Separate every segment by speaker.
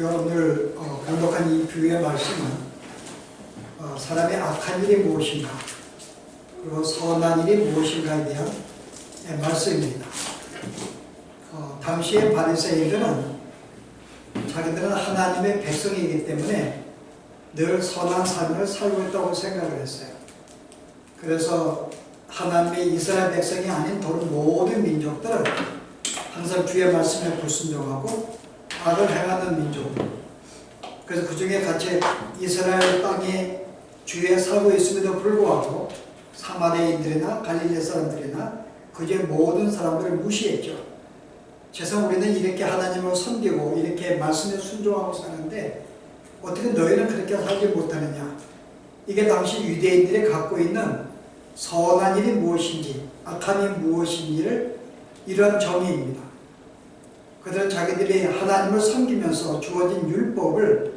Speaker 1: 우리가 오늘 공독한 이 비유의 말씀은 사람의 악한 일이 무엇인가 그리고 선한 일이 무엇인가에 대한 말씀입니다. 당시의 바리새인들은 자기들은 하나님의 백성이기 때문에 늘 선한 삶을 살고 있다고 생각을 했어요. 그래서 하나님의 이스라엘 백성이 아닌 다른 모든 민족들은 항상 주의 말씀에 불순종하고 악을 행하는 민족. 그래서 그 중에 같이 이스라엘 땅에 주에 살고 있음에도 불구하고 사마리아인들이나 갈릴리 사람들이나 그제 모든 사람들을 무시했죠. 죄송 우리는 이렇게 하나님을 섬기고 이렇게 말씀에 순종하고 사는데 어떻게 너희는 그렇게 살지 못하느냐. 이게 당시 유대인들이 갖고 있는 선한 일이 무엇인지 악함이 무엇인지를 이러한 정의입니다. 그들은 자기들이 하나님을 섬기면서 주어진 율법을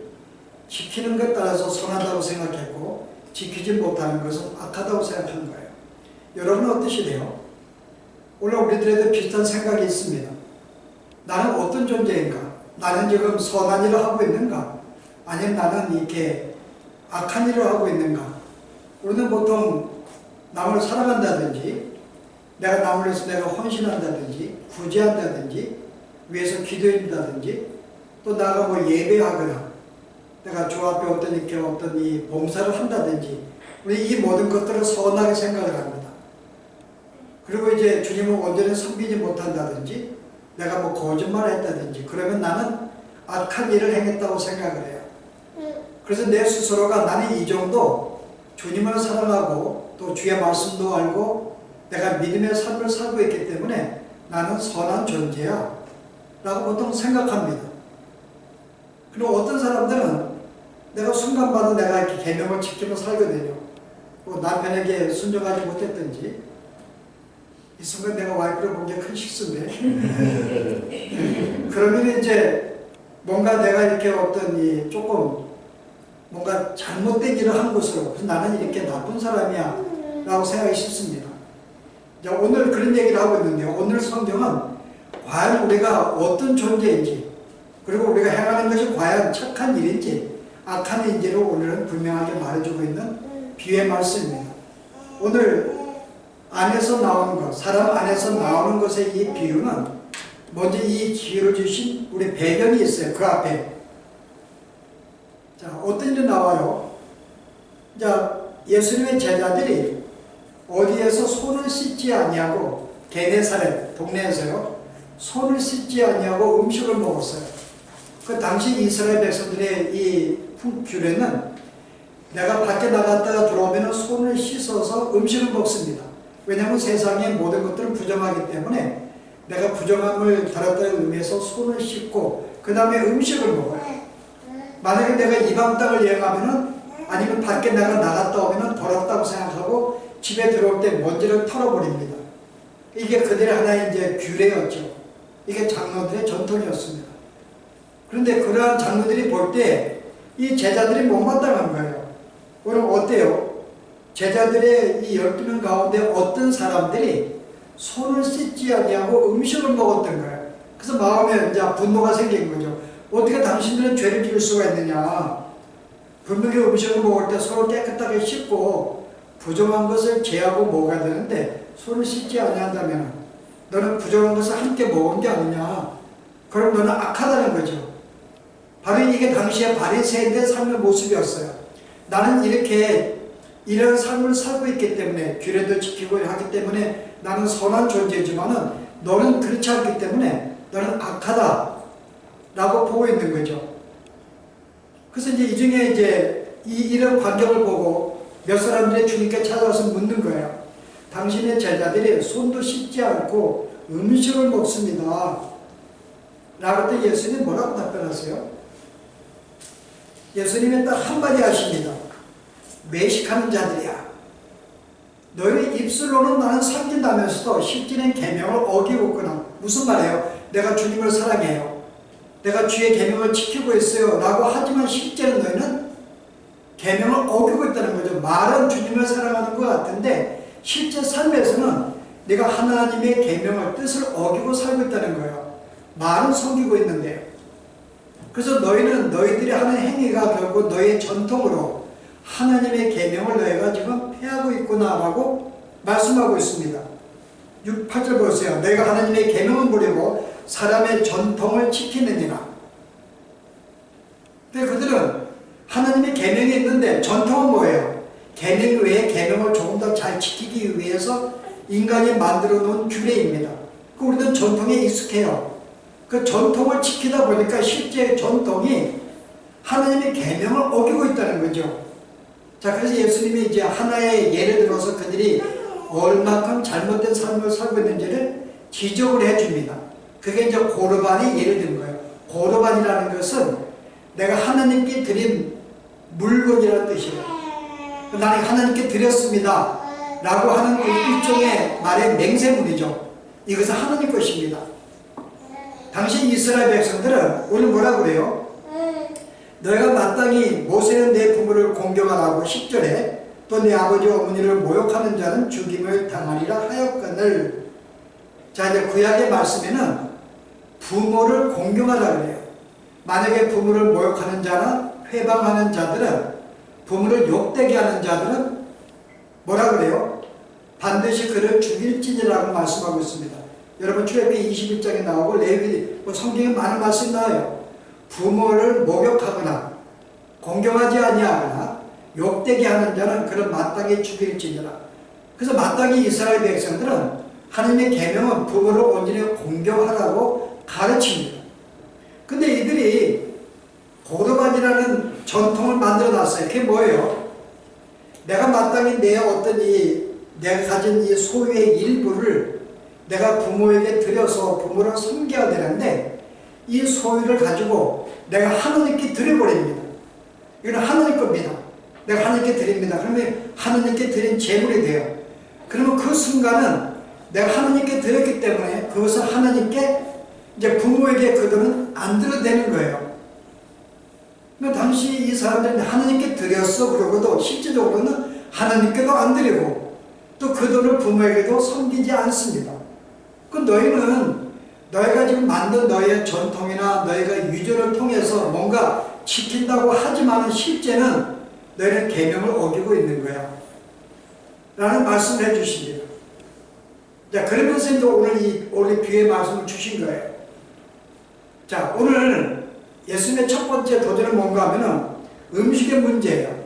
Speaker 1: 지키는 것 따라서 선하다고 생각했고 지키지 못하는 것은 악하다고 생각한 거예요. 여러분은 어떠시대요? 오늘 우리들에도 비슷한 생각이 있습니다. 나는 어떤 존재인가? 나는 지금 선한 일을 하고 있는가? 아니면 나는 이렇게 악한 일을 하고 있는가? 우리는 보통 남을 사랑한다든지 내가 남을 위해서 내가 헌신한다든지 구제한다든지 위해서 기도한다든지 또 나가 뭐 예배하거나 내가 주 앞에 어떤 이 봉사를 한다든지 우리 이 모든 것들을 선하게 생각을 합니다. 그리고 이제 주님을 온전히 섬기지 못한다든지 내가 뭐 거짓말을 했다든지 그러면 나는 악한 일을 행했다고 생각을 해요. 그래서 내 스스로가 나는 이 정도 주님을 사랑하고 또 주의 말씀도 알고 내가 믿음의 삶을 살고 있기 때문에 나는 선한 존재야 라고 보통 생각합니다. 그리고 어떤 사람들은 내가 순간마다 내가 이렇게 계명을 지키며 살거든요. 뭐 남편에게 순종하지 못했든지 이 순간 내가 와이프를 본 게 큰 실수인데 그러면 이제 뭔가 내가 이렇게 조금 뭔가 잘못된 일을 한 것으로 나는 이렇게 나쁜 사람이야 라고 생각이 쉽습니다. 오늘 그런 얘기를 하고 있는데요. 오늘 성경은 과연 우리가 어떤 존재인지 그리고 우리가 행하는 것이 과연 착한 일인지 악한 일인지를 오늘은 분명하게 말해주고 있는 비유의 말씀입니다. 오늘 안에서 나오는 것, 사람 안에서 나오는 것의 이 비유는 먼저 이 비유를 주신 우리 배경이 있어요. 그 앞에. 자, 어떤 일이 나와요? 자, 예수님의 제자들이 어디에서 손을 씻지 아니하고 게네사렛 동네에서요. 손을 씻지 아니하고 음식을 먹었어요. 그 당시 이스라엘 백성들의 이 규례는 내가 밖에 나갔다가 들어오면 손을 씻어서 음식을 먹습니다. 왜냐하면 세상의 모든 것들은 부정하기 때문에 내가 부정함을 달았다는 의미에서 손을 씻고 그 다음에 음식을 먹어요. 만약에 내가 이방 땅을 여행하면은 아니면 밖에 내가 나갔다 오면은 더럽다고 생각하고 집에 들어올 때 먼지를 털어버립니다. 이게 그들의 하나의 이제 규례였죠. 이게 장로들의 전통이었습니다. 그런데 그러한 장로들이 볼 때 이 제자들이 못마땅한 거예요. 그럼 어때요? 제자들의 이 12명 가운데 어떤 사람들이 손을 씻지 아니하고 음식을 먹었던 거예요. 그래서 마음에 이제 분노가 생긴 거죠. 어떻게 당신들은 죄를 지을 수가 있느냐. 분명히 음식을 먹을 때 손을 깨끗하게 씻고 부정한 것을 제하고 먹어야 되는데 손을 씻지 아니한다면 너는 부정한 것을 함께 먹은 게 아니냐. 그럼 너는 악하다는 거죠. 바로 이게 당시에 바리새인들의 삶의 모습이었어요. 나는 이런 삶을 살고 있기 때문에 규례도 지키고 하기 때문에 나는 선한 존재지만은 너는 그렇지 않기 때문에 너는 악하다 라고 보고 있는 거죠. 그래서 이제 이 중에 이제 이런 광경을 보고 몇 사람들이 주님께 찾아와서 묻는 거예요. 당신의 제자들이 손도 씻지 않고 음식을 먹습니다. 라고 때 예수님이 뭐라고 답변하세요? 예수님이 딱 한마디 하십니다. 매식하는 자들이야. 너희 입술로는 나는 섬긴다면서도 실제는 계명을 어기고 있구나. 무슨 말이에요? 내가 주님을 사랑해요. 내가 주의 계명을 지키고 있어요. 라고 하지만 실제는 너희는 계명을 어기고 있다는 거죠. 말은 주님을 사랑하는 것 같은데 실제 삶에서는 내가 하나님의 계명을 뜻을 어기고 살고 있다는 거예요. 말은 섬기고 있는데요. 그래서 너희는 너희들이 하는 행위가 결국 너희의 전통으로 하나님의 계명을 너희가 지금 폐하고 있구나라고 말씀하고 있습니다. 6, 8절 보세요. 너희가 하나님의 계명은 모르고 사람의 전통을 지키느니라. 근데 그들은 하나님의 계명이 있는데 전통은 뭐예요? 계명 외에 계명을 조금 더 잘 지키기 위해서 인간이 만들어 놓은 규례입니다. 우리는 전통에 익숙해요. 그 전통을 지키다 보니까 실제 전통이 하나님의 계명을 어기고 있다는 거죠. 자, 그래서 예수님이 이제 하나의 예를 들어서 그들이 얼마큼 잘못된 삶을 살고 있는지를 지적을 해줍니다. 그게 이제 고르반이 예를 든 거예요. 고르반이라는 것은 내가 하나님께 드린 물건이라는 뜻이에요. 나는 하나님께 드렸습니다 라고 하는 그 일종의 말의 맹세물이죠. 이것은 하나님 것입니다. 당시 이스라엘 백성들은 오늘 뭐라 그래요? 너희가 마땅히 모세는 내 부모를 공경하라고 10절에 또 내 아버지 어머니를 모욕하는 자는 죽임을 당하리라 하였거늘. 자, 이제 구약의 말씀에는 부모를 공경하라 그래요. 만약에 부모를 모욕하는 자나 회방하는 자들은, 부모를 욕되게 하는 자들은 뭐라 그래요? 반드시 그를 죽일지니라고 말씀하고 있습니다. 여러분 출애굽기 21장에 나오고 레위기 성경에 많은 말씀이 나와요. 부모를 목욕하거나 공경하지 아니하거나 욕되게 하는 자는 그를 마땅히 죽일지니라. 그래서 마땅히 이스라엘 백성들은 하나님의 계명은 부모를 온전히 공경하라고 가르칩니다. 근데 이들이 고르반이라는 전통을 만들어 놨어요. 그게 뭐예요? 내가 마땅히 내 어떤 내가 가진 이 소유의 일부를 내가 부모에게 드려서 부모를 섬겨야 되는데 이 소유를 가지고 내가 하나님께 드려버립니다. 이건 하나님 겁니다. 내가 하나님께 드립니다. 그러면 하나님께 드린 재물이 돼요. 그러면 그 순간은 내가 하나님께 드렸기 때문에 그것을 하나님께 이제 부모에게 그 돈은 안 드려도 되는 거예요. 그러니까 당시 이 사람들은 하나님께 드렸어 그러고도 실제적으로는 하나님께도 안 드리고 또 그 돈을 부모에게도 섬기지 않습니다. 그 너희는 너희가 지금 만든 너희의 전통이나 너희가 유전을 통해서 뭔가 지킨다고 하지만 실제는 너희는 계명을 어기고 있는 거야 라는 말씀을 해주십니다. 자, 그러면서 이제 오늘 뒤에 말씀을 주신 거예요. 자, 오늘 예수님의 첫 번째 도전은 뭔가 하면은 음식의 문제예요.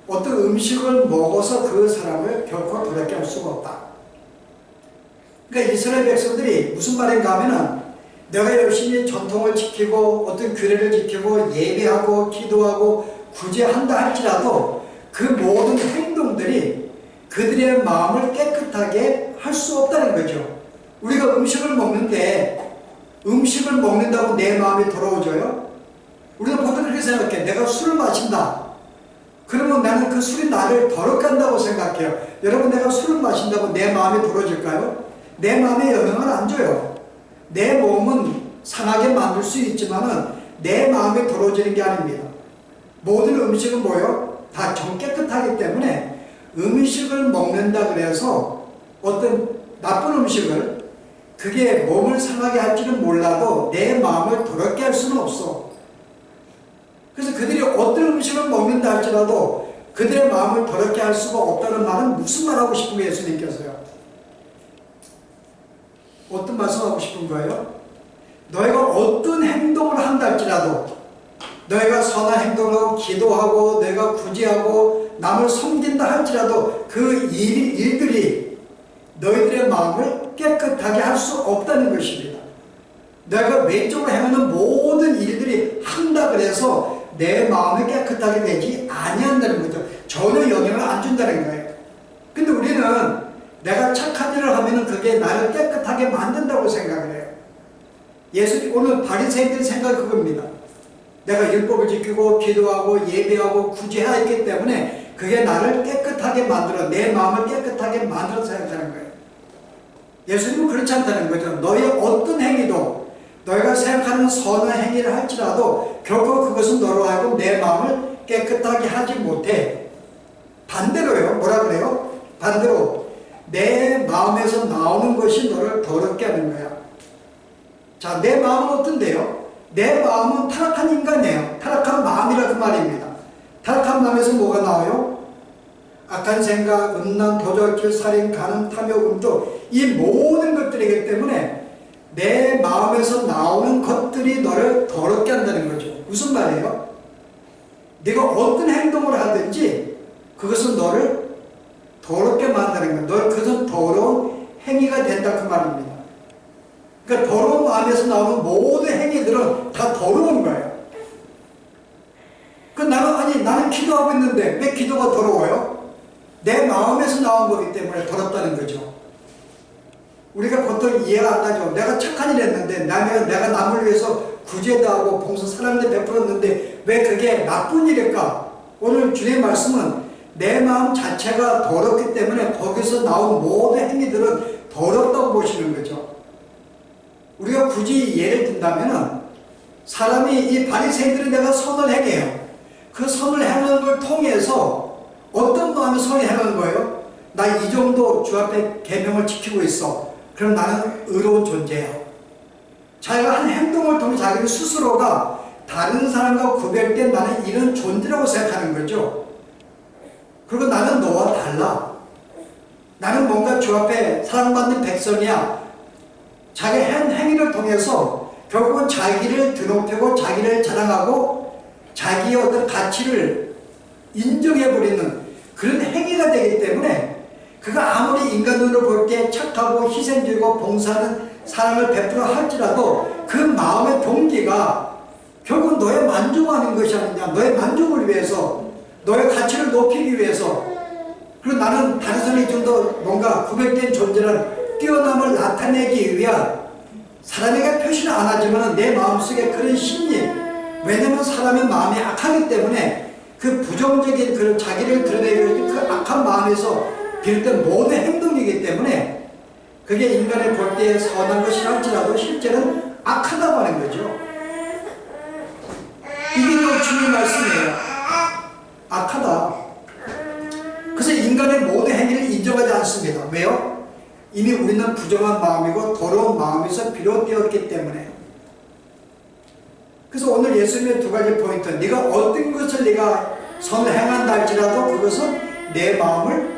Speaker 1: 어떤 음식을 먹어서 그 사람을 결코 돌아게 할 수가 없다. 그러니까 이스라엘 백성들이 무슨 말인가 하면은 내가 열심히 전통을 지키고 어떤 규례를 지키고 예배하고 기도하고 구제한다 할지라도 그 모든 행동들이 그들의 마음을 깨끗하게 할 수 없다는 거죠. 우리가 음식을 먹는데 음식을 먹는다고 내 마음이 더러워져요? 우리가 보통 그렇게 생각해. 내가 술을 마신다. 그러면 나는 그 술이 나를 더럽게 한다고 생각해요. 여러분, 내가 술을 마신다고 내 마음이 더러워질까요? 내 마음에 영향을 안 줘요. 내 몸은 상하게 만들 수 있지만은 내 마음이 더러워지는 게 아닙니다. 모든 음식은 뭐예요? 다 정 깨끗하기 때문에 음식을 먹는다 그래서 어떤 나쁜 음식을 그게 몸을 상하게 할지는 몰라도 내 마음을 더럽게 할 수는 없어. 그래서 그들이 어떤 음식을 먹는다 할지라도 그들의 마음을 더럽게 할 수가 없다는 말은 무슨 말 하고 싶은 거예요, 예수님께서요? 어떤 말씀하고 싶은 거예요? 너희가 어떤 행동을 한다 할지라도 너희가 선한 행동을 하고 기도하고 너희가 구제하고 남을 섬긴다 할지라도 그 일들이 너희들의 마음을 깨끗하게 할 수 없다는 것입니다. 내가 왼쪽으로 행하는 모든 일들이 한다 그래서 내 마음이 깨끗하게 되지 아니한다는 거죠. 전혀 영향을 안 준다는 거예요. 근데 우리는 내가 착한 일을 하면 그게 나를 깨끗하게 만든다고 생각을 해요. 예수님 오늘 바리새인들의 생각이 그겁니다. 내가 율법을 지키고 기도하고 예배하고 구제하였기 때문에 그게 나를 깨끗하게 만들어 내 마음을 깨끗하게 만들어 생각하는 거예요. 예수님은 그렇지 않다는 거죠. 너의 어떤 행위도 너희가 생각하는 선한 행위를 할지라도 결코 그것은 너로 하여금 내 마음을 깨끗하게 하지 못해. 반대로요. 뭐라 그래요? 반대로 내 마음에서 나오는 것이 너를 더럽게 하는 거야. 자, 내 마음은 어떤데요? 내 마음은 타락한 인간이에요. 타락한 마음이라 그 말입니다. 타락한 마음에서 뭐가 나와요? 악한 생각, 음란, 도적질, 살인, 간음, 탐욕, 음도, 이 모든 것들이기 때문에 내 마음에서 나오는 것들이 너를 더럽게 한다는 거죠. 무슨 말이에요? 네가 어떤 행동을 하든지 그것은 너를 더럽게 만드는 거예요. 너를 그것은 더러운 행위가 된다 그 말입니다. 그러니까 더러운 마음에서 나오는 모든 행위들은 다 더러운 거예요. 나는 기도하고 있는데 왜 기도가 더러워요? 내 마음에서 나온 거기 때문에 더럽다는 거죠. 우리가 보통 이해가 안 가죠. 내가 착한 일 했는데 내가 남을 위해서 구제도 하고 봉사 사랑도 베풀었는데 왜 그게 나쁜 일일까? 오늘 주님의 말씀은 내 마음 자체가 더럽기 때문에 거기서 나온 모든 행위들은 더럽다고 보시는 거죠. 우리가 굳이 예를 든다면은 사람이 이 바리새인들이 내가 선을 행해요. 그 선을 행하는 걸 통해서 어떤 마음이 선을 행하는 거예요? 나 이 정도 주 앞에 계명을 지키고 있어. 그럼 나는 의로운 존재예요. 자기가 한 행동을 통해 자기 스스로가 다른 사람과 구별된 나는 이런 존재라고 생각하는 거죠. 그리고 나는 너와 달라. 나는 뭔가 주 앞에 사랑받는 백성이야. 자기 행위를 통해서 결국은 자기를 드높이고 자기를 자랑하고 자기의 어떤 가치를 인정해버리는 그런 행위가 되기 때문에 그가 아무리 인간 눈으로 볼 때 착하고 희생적이고 봉사하는 사랑을 베풀어 할지라도 그 마음의 동기가 결국 너의 만족하는 것이 아니냐, 너의 만족을 위해서, 너의 가치를 높이기 위해서, 그리고 나는 다른 사람이 좀 더 뭔가 구별된 존재를 뛰어남을 나타내기 위한 사람에게 표시는 안 하지만 내 마음속에 그런 심리, 왜냐면 사람의 마음이 악하기 때문에 그 부정적인 그런 자기를 드러내기 그 악한 마음에서 비롯된 모든 행동이기 때문에 그게 인간의 볼 때에 선한 것이 할지라도 실제는 악하다고 하는 거죠. 이게 또 주님의 말씀이에요. 악하다. 그래서 인간의 모든 행위를 인정하지 않습니다. 왜요? 이미 우리는 부정한 마음이고 더러운 마음에서 비롯되었기 때문에. 그래서 오늘 예수님의 두 가지 포인트, 네가 어떤 것을 네가 선을 행한다 할지라도 그것은 내 마음을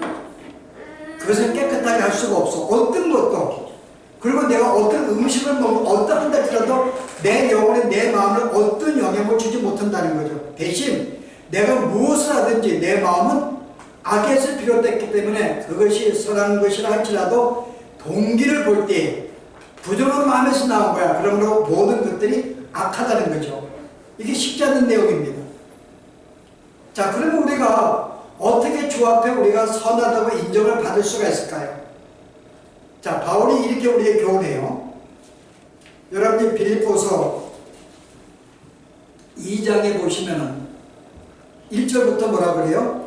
Speaker 1: 그것을 깨끗하게 할 수가 없어. 어떤 것도. 그리고 내가 어떤 음식을 먹고 어떠한다 할지라도 내 영혼에 내 마음을 어떤 영향을 주지 못한다는 거죠. 대신 내가 무엇을 하든지 내 마음은 악에서 비롯됐기 때문에 그것이 선한 것이라 할지라도 동기를 볼 때 부정한 마음에서 나온 거야. 그러므로 모든 것들이 악하다는 거죠. 이게 쉽지 않은 내용입니다. 자, 그러면 우리가 어떻게 주 앞에 우리가 선하다고 인정을 받을 수가 있을까요? 자, 바울이 이렇게 우리에게 교훈해요. 여러분이 빌립보서 2장에 보시면은 1절부터 뭐라 그래요?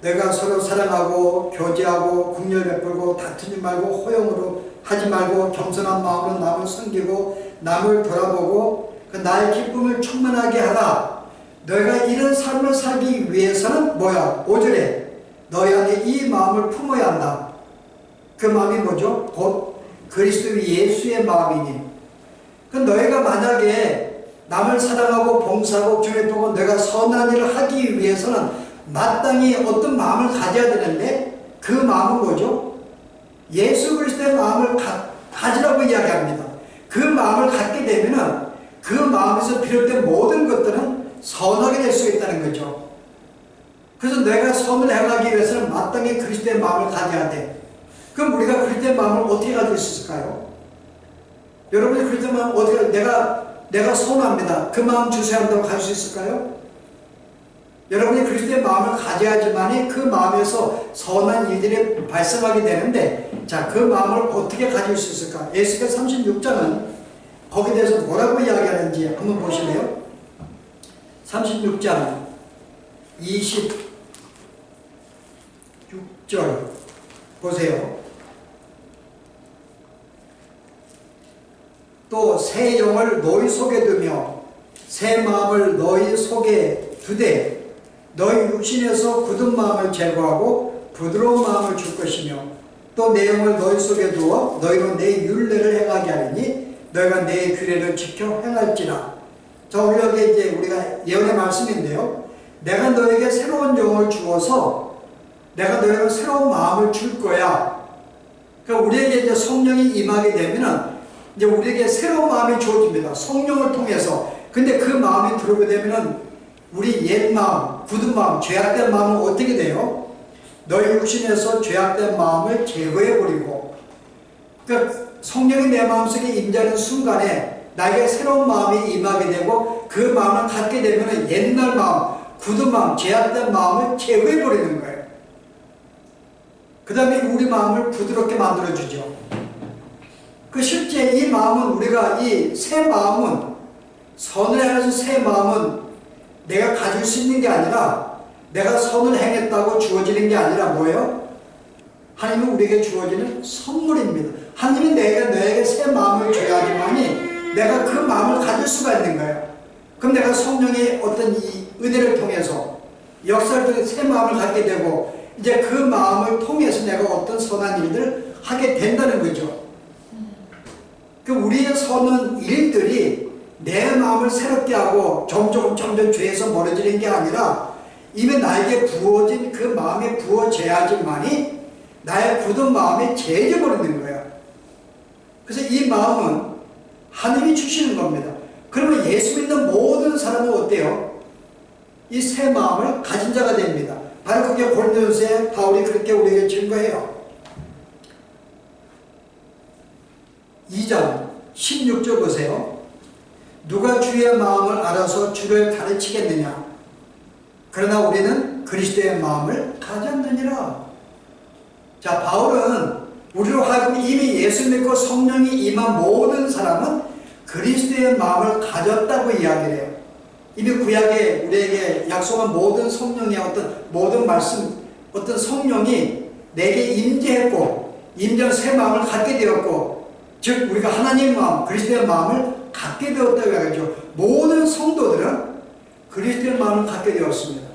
Speaker 1: 내가 서로 사랑하고 교제하고 긍휼 베풀고 다투지 말고 호용으로 하지 말고 겸손한 마음으로 남을 섬기고 남을 돌아보고 그 나의 기쁨을 충만하게 하라. 너희가 이런 삶을 살기 위해서는 뭐야? 5절에 너희 안에 이 마음을 품어야 한다. 그 마음이 뭐죠? 곧 그리스도 예수의 마음이니. 그 너희가 만약에 남을 사랑하고 봉사하고 주님보고 내가 선한 일을 하기 위해서는 마땅히 어떤 마음을 가져야 되는데 그 마음은 뭐죠? 예수 그리스도의 마음을 가지라고 이야기합니다. 그 마음을 갖게 되면은 그 마음에서 비롯된 모든 것들은 선하게 될 수 있다는 거죠. 그래서 내가 선을 행하기 위해서는 마땅히 그리스도의 마음을 가져야 돼. 그럼 우리가 그리스도의 마음을 어떻게 가질 수 있을까요? 여러분이 그리스도의 마음을 어떻게, 내가 선합니다. 그 마음 주셔야 한다고 가질 수 있을까요? 여러분이 그리스도의 마음을 가져야지만이 그 마음에서 선한 일들이 발생하게 되는데, 자, 그 마음을 어떻게 가질 수 있을까? 에스겔 36장은 거기에 대해서 뭐라고 이야기하는지 한번 보실래요? 36장 26절 보세요. 또 새 영을 너희 속에 두며 새 마음을 너희 속에 두되 너희 육신에서 굳은 마음을 제거하고 부드러운 마음을 줄 것이며 또 내 영을 너희 속에 두어 너희로 내 율례를 행하게 하리니 너희가 내 규례를 지켜 행할지라. 자, 우리 여기 이제 우리가 예언의 말씀인데요. 내가 너에게 새로운 영을 주어서 내가 너에게 새로운 마음을 줄 거야. 그러니까 우리에게 이제 성령이 임하게 되면은 이제 우리에게 새로운 마음이 주어집니다. 성령을 통해서. 근데 그 마음이 들어오게 되면은 우리 옛 마음, 굳은 마음, 죄악된 마음은 어떻게 돼요? 너희 육신에서 죄악된 마음을 제거해버리고, 그러니까 성령이 내 마음속에 임재하는 순간에 나에게 새로운 마음이 임하게 되고 그 마음을 갖게 되면 옛날 마음, 굳은 마음, 죄악된 마음을 제거해버리는 거예요. 그 다음에 우리 마음을 부드럽게 만들어주죠. 그 실제 이 마음은 우리가 이 새 마음은 선을 향해서 새 마음은 내가 가질 수 있는 게 아니라 내가 선을 행했다고 주어지는 게 아니라 뭐예요? 하나님은 우리에게 주어지는 선물입니다. 하나님이 너에게 새 마음을 줘야지만이 내가 그 마음을 가질 수가 있는 거예요. 그럼 내가 성령의 어떤 이 은혜를 통해서 역사를 통해 새 마음을 갖게 되고 이제 그 마음을 통해서 내가 어떤 선한 일들을 하게 된다는 거죠. 그 우리의 선한 일들이 내 마음을 새롭게 하고 점점 죄에서 멀어지는 게 아니라 이미 나에게 부어진 그 마음에 부어져야지만이 나의 굳은 마음이 제해져버리는 거예요. 그래서 이 마음은 하나님이 주시는 겁니다. 그러면 예수 믿는 모든 사람은 어때요? 이 새 마음을 가진 자가 됩니다. 바로 그게 고린도전서에 바울이 그렇게 우리에게 증거해요. 2장 16절 보세요. 누가 주의 마음을 알아서 주를 가르치겠느냐? 그러나 우리는 그리스도의 마음을 가졌느니라. 자, 바울은 우리로 하여금 이미 예수 믿고 성령이 임한 모든 사람은 그리스도의 마음을 가졌다고 이야기를 해요. 이미 구약에 우리에게 약속한 모든 성령의 어떤 모든 말씀, 어떤 성령이 내게 임재했고 임재한 새 마음을 갖게 되었고, 즉 우리가 하나님의 마음, 그리스도의 마음을 갖게 되었다고 이야기하죠. 모든 성도들은 그리스도의 마음을 갖게 되었습니다.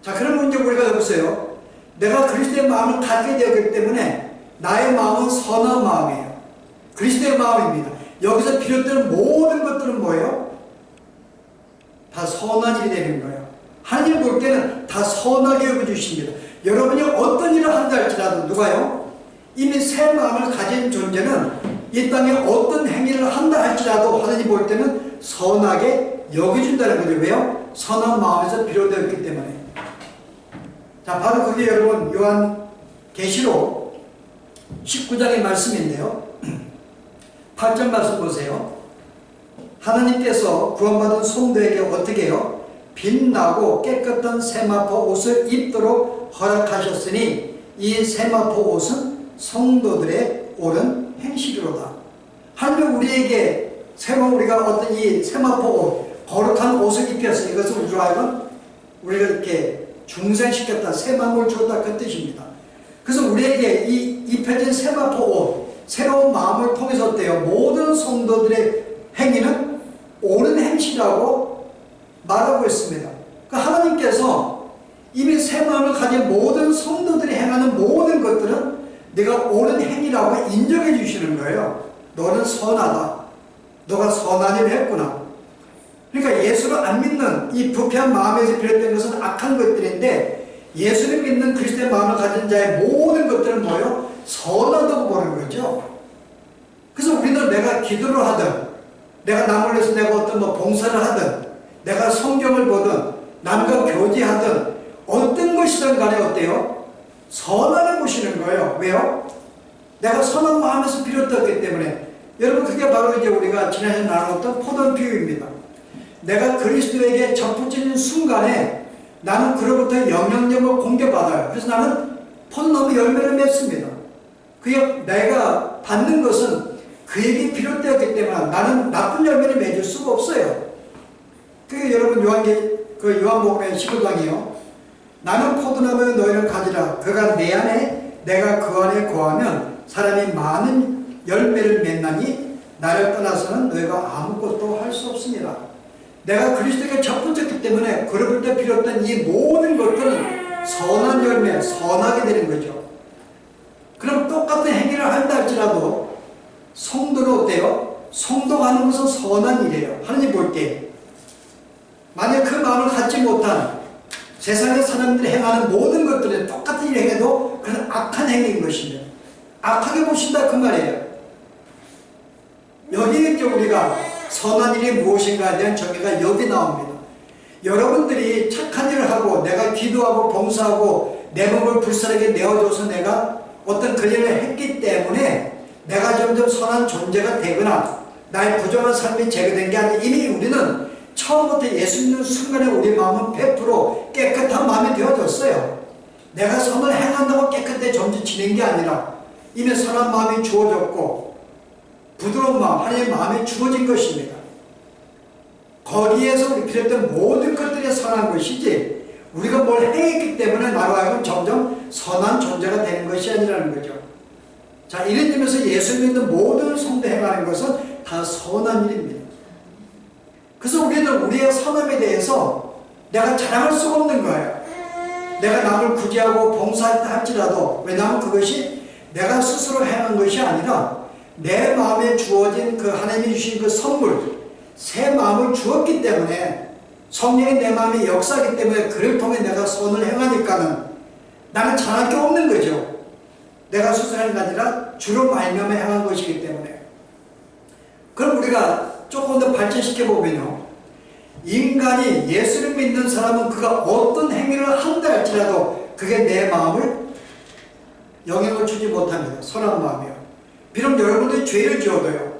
Speaker 1: 자, 그러면 이제 우리가 여보세요. 내가 그리스도의 마음을 갖게 되었기 때문에 나의 마음은 선한 마음이에요. 그리스도의 마음입니다. 여기서 비롯되는 모든 것들은 뭐예요? 다 선한 일이 되는 거예요. 하나님 볼 때는 다 선하게 여겨주십니다. 여러분이 어떤 일을 한다 할지라도 누가요? 이미 새 마음을 가진 존재는 이 땅에 어떤 행위를 한다 할지라도 하나님 볼 때는 선하게 여겨준다는 거죠. 왜요? 선한 마음에서 비롯되었기 때문에. 자, 바로 그게 여러분 요한계시록 19장의 말씀인데요. 8절 말씀 보세요. 하나님께서 구원받은 성도에게 어떻게 해요? 빛나고 깨끗한 세마포 옷을 입도록 허락하셨으니 이 세마포 옷은 성도들의 옳은 행실이로다. 하나님 우리에게 새로운 우리가 어떤 이 세마포 옷, 거룩한 옷을 입혀서 이것을 우리로 하여금 우리가 이렇게 중생시켰다, 새 마음을 주었다 그 뜻입니다. 그래서 우리에게 이 입혀진 세마포 옷, 새로운 마음을 통해서 어때요? 모든 성도들의 행위는 옳은 행실이라고 말하고 있습니다. 그러니까 하나님께서 이미 새 마음을 가진 모든 성도들이 행하는 모든 것들은 내가 옳은 행위라고 인정해 주시는 거예요. 너는 선하다. 너가 선한 일을 했구나. 그러니까 예수를 안 믿는 이 부패한 마음에서 비롯된 것은 악한 것들인데 예수를 믿는 그리스도의 마음을 가진 자의 모든 것들은 뭐예요? 선하다고 보는 거죠. 그래서 우리는 내가 기도를 하든 내가 남을 위해서 내가 어떤 봉사를 하든 내가 성경을 보든 남과 교제하든 어떤 것이든 간에 어때요? 선하게 보시는 거예요. 왜요? 내가 선한 마음에서 비롯되었기 때문에. 여러분 그게 바로 이제 우리가 지난해 나눴던 포도 비유입니다. 내가 그리스도에게 접붙이는 순간에 나는 그로부터 영향력을 공개받아요. 그래서 나는 포도나무 열매를 맺습니다. 그게 내가 받는 것은 그에게 비롯되었기 때문에 나는 나쁜 열매를 맺을 수가 없어요. 그게 여러분 요한복음의 15장이요. 나는 포도나무에 너희를 가지라. 그가 내 안에 내가 그 안에 거하면 사람이 많은 열매를 맺나니 나를 떠나서는 너희가 아무것도 할 수 없습니다. 내가 그리스도에게 접붙였기 때문에 그로부터 비롯된 이 모든 것들은 선한 열매, 선하게 되는 거죠. 그럼 똑같은 행위를 한다 할지라도 성도는 어때요? 성도가 기도하는 것은 선한 일이에요. 하나님 볼 때. 만약 그 마음을 갖지 못한 세상의 사람들이 행하는 모든 것들은 똑같은 일을 행해도 그건 악한 행위인 것입니다. 악하게 보신다 그 말이에요. 여기에 이제 우리가 선한 일이 무엇인가에 대한 정의가 여기 나옵니다. 여러분들이 착한 일을 하고 내가 기도하고 봉사하고 내 몸을 불쌍하게 내어줘서 내가 어떤 그 일을 했기 때문에 내가 점점 선한 존재가 되거나 나의 부정한 삶이 제거된 게 아니라 이미 우리는 처음부터 예수 믿는 순간에 우리 마음은 100% 깨끗한 마음이 되어졌어요. 내가 선을 행한다고 깨끗해져 지는 게 아니라 이미 선한 마음이 주어졌고 부드러운 마음, 하나님의 마음이 주어진 것입니다. 거기에서 우리 필요했던 모든 것들이 선한 것이지 우리가 뭘 행했기 때문에 나로 하여금 점점 선한 존재가 되는 것이 아니라는 거죠. 자, 이런 점에서 예수 믿는 모든 성도 행하는 것은 다 선한 일입니다. 그래서 우리는 우리의 선함에 대해서 내가 자랑할 수가 없는 거예요. 내가 남을 구제하고 봉사했다 할지라도, 왜냐하면 그것이 내가 스스로 행한 것이 아니라 내 마음에 주어진 그 하나님이 주신 그 선물, 새 마음을 주었기 때문에, 성령이 내 마음에 역사하기 때문에 그를 통해 내가 선을 행하니까는 나는 잘할 게 없는 거죠. 내가 스스로 한 게 아니라 주로 말미암아 행한 것이기 때문에. 그럼 우리가 조금 더 발전시켜 보면요, 인간이 예수를 믿는 사람은 그가 어떤 행위를 한다 할지라도 그게 내 마음을 영향을 주지 못합니다. 선한 마음이요. 비록 여러분들이 죄를 지어도요,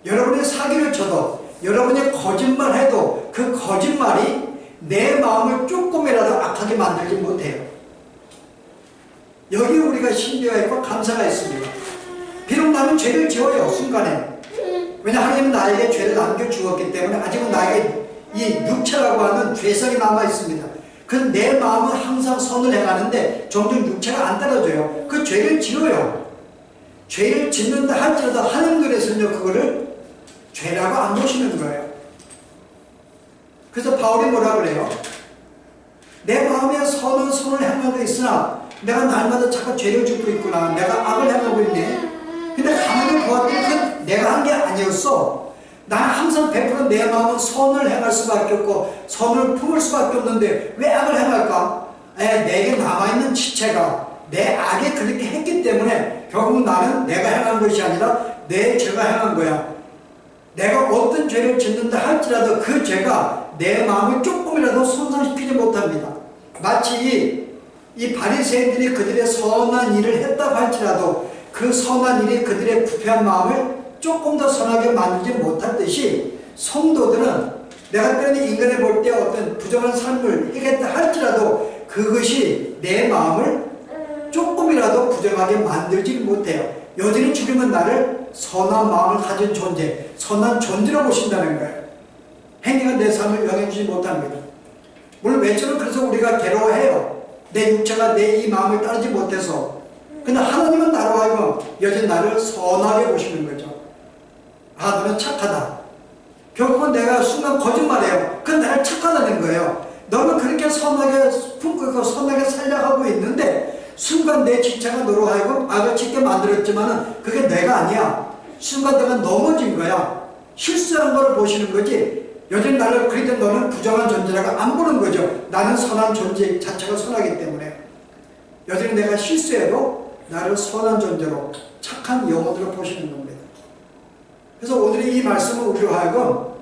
Speaker 1: 여러분이 사기를 쳐도, 여러분이 거짓말해도 그 거짓말이 내 마음을 조금이라도 악하게 만들지 못해요. 여기 우리가 신뢰가 있고 감사가 있습니다. 비록 나는 죄를 지어요, 순간에. 왜냐, 하나님은 나에게 죄를 남겨주었기 때문에 아직은 나에게 이 육체라고 하는 죄성이 남아있습니다. 그래서 내 마음은 항상 선을 행하는데 종종 육체가 안 따라줘요. 그 죄를 지어요. 죄를 짓는다 할지라도 하나님께서는요, 그거를 죄라고 안 보시는 거예요. 그래서 바울이 뭐라 그래요? 내 마음에 선은 선을 행하고 있으나 내가 날마다 자꾸 죄를 짓고 있구나. 내가 악을 행하고 있네. 근데 가만히 보았더니 그건 내가 한 게 아니었어. 나는 항상 100% 내 마음은 선을 행할 수밖에 없고 선을 품을 수밖에 없는데 왜 악을 행할까? 내게 남아있는 지체가 내 악에 그렇게 했기 때문에 결국 나는 내가 행한 것이 아니라 내 죄가 행한 거야. 내가 어떤 죄를 짓는다 할지라도 그 죄가 내 마음을 조금이라도 손상시키지 못합니다. 마치 이 바리새인들이 그들의 선한 일을 했다고 할지라도 그 선한 일이 그들의 부패한 마음을 조금 더 선하게 만들지 못했듯이 성도들은 내가 때로는 인간을 볼 때 어떤 부정한 삶을 하겠다 할지라도 그것이 내 마음을 조금이라도 부정하게 만들지 못해요. 여전히 주님은 나를 선한 마음을 가진 존재, 선한 존재로 보신다는 거예요. 행위가 내 삶을 영향주지 못합니다. 물론 외처럼 그래서 우리가 괴로워해요. 내 육체가 내 이 마음을 따르지 못해서. 근데 하나님은 나로 하여금 여전히 나를 선하게 보시는 거죠. 아, 너는 착하다. 결국은 내가 순간 거짓말해요. 그건 나를 착하다는 거예요. 너는 그렇게 선하게 품고 있고 선하게 살려가고 있는데 순간 내 지체가 너로 하여금 악을 짓게 만들었지만은 그게 내가 아니야. 순간 내가 넘어진 거야. 실수한 걸 보시는 거지. 여전히 나를 그렇게 너는 부정한 존재라고 안 보는 거죠. 나는 선한 존재 자체가 선하기 때문에. 여전히 내가 실수해도 나를 선한 존재로 착한 영혼으로 보시는 겁니다. 그래서 오늘 이 말씀은 우리로 하여금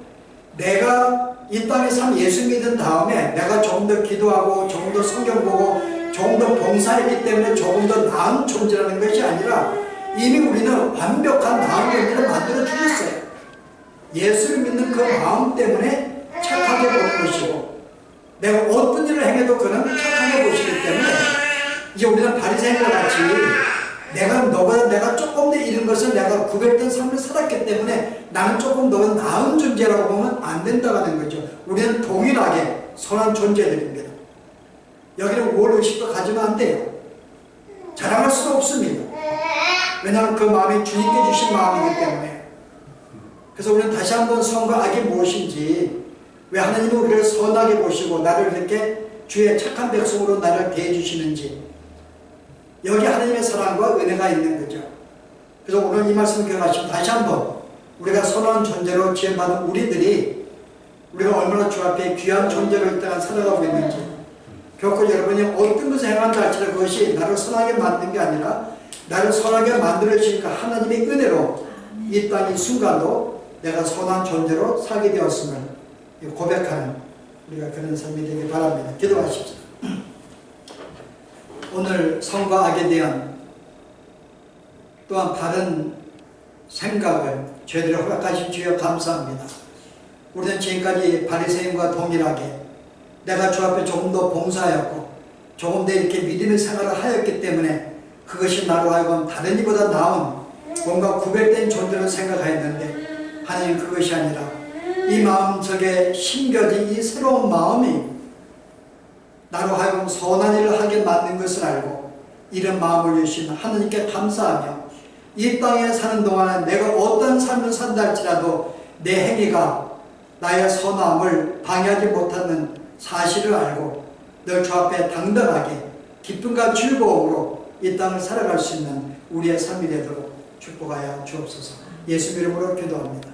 Speaker 1: 내가 이 땅에 참 예수 믿은 다음에 내가 조금 더 기도하고 조금 더 성경 보고 조금 더 봉사했기 때문에 조금 더 나은 존재라는 것이 아니라 이미 우리는 완벽한 나은 존재를 만들어 주셨어요. 예수를 믿는 그 마음 때문에 착하게 보는 것이고 내가 어떤 일을 행해도 그는 착하게 보시기 때문에 이제 우리는 바리새인과 같이 내가 너보다 내가 조금 더 이른 것을 내가 구별된 삶을 살았기 때문에 나는 조금 더 나은 존재라고 보면 안 된다는 거죠. 우리는 동일하게 선한 존재들입니다. 여기는 우월의식도 가지면 안 돼요. 자랑할 수가 없습니다. 왜냐하면 그 마음이 주님께 주신 마음이기 때문에. 그래서 우리는 다시 한번 선과 악이 무엇인지, 왜 하나님은 우리를 선하게 보시고 나를 이렇게 주의 착한 백성으로 나를 대해주시는지, 여기 하나님의 사랑과 은혜가 있는 거죠. 그래서 오늘 이 말씀을 기억하시면 다시 한번 우리가 선한 존재로 지음받은 우리들이 우리가 얼마나 주 앞에 귀한 존재로 이 땅을 살아가고 있는지, 결코 여러분이 어떤 것을 행한다 할지라도 그것이 나를 선하게 만든 게 아니라 나를 선하게 만들어주니까 하나님의 은혜로 이 땅 이 순간도 내가 선한 존재로 살게 되었음을 고백하는 우리가 그런 삶이 되길 바랍니다. 기도하십시오. 오늘 선과 악에 대한 또한 바른 생각을 저희들이 허락하신 주여 감사합니다. 우리는 지금까지 바리새인과 동일하게 내가 주 앞에 조금 더 봉사하였고 조금 더 이렇게 믿음의 생활을 하였기 때문에 그것이 나로 하여금 다른 이보다 나은 뭔가 구별된 존재로 생각하였는데, 하나님 그것이 아니라 이 마음속에 심겨진 이 새로운 마음이 나로 하여금 선한 일을 하게 만든 것을 알고 이런 마음을 주신 하나님께 감사하며 이 땅에 사는 동안에 내가 어떤 삶을 산다 할지라도 내 행위가 나의 선함을 방해하지 못하는 사실을 알고 늘 주 앞에 당당하게 기쁨과 즐거움으로 이 땅을 살아갈 수 있는 우리의 삶이 되도록 축복하여 주옵소서. 예수 이름으로 기도합니다.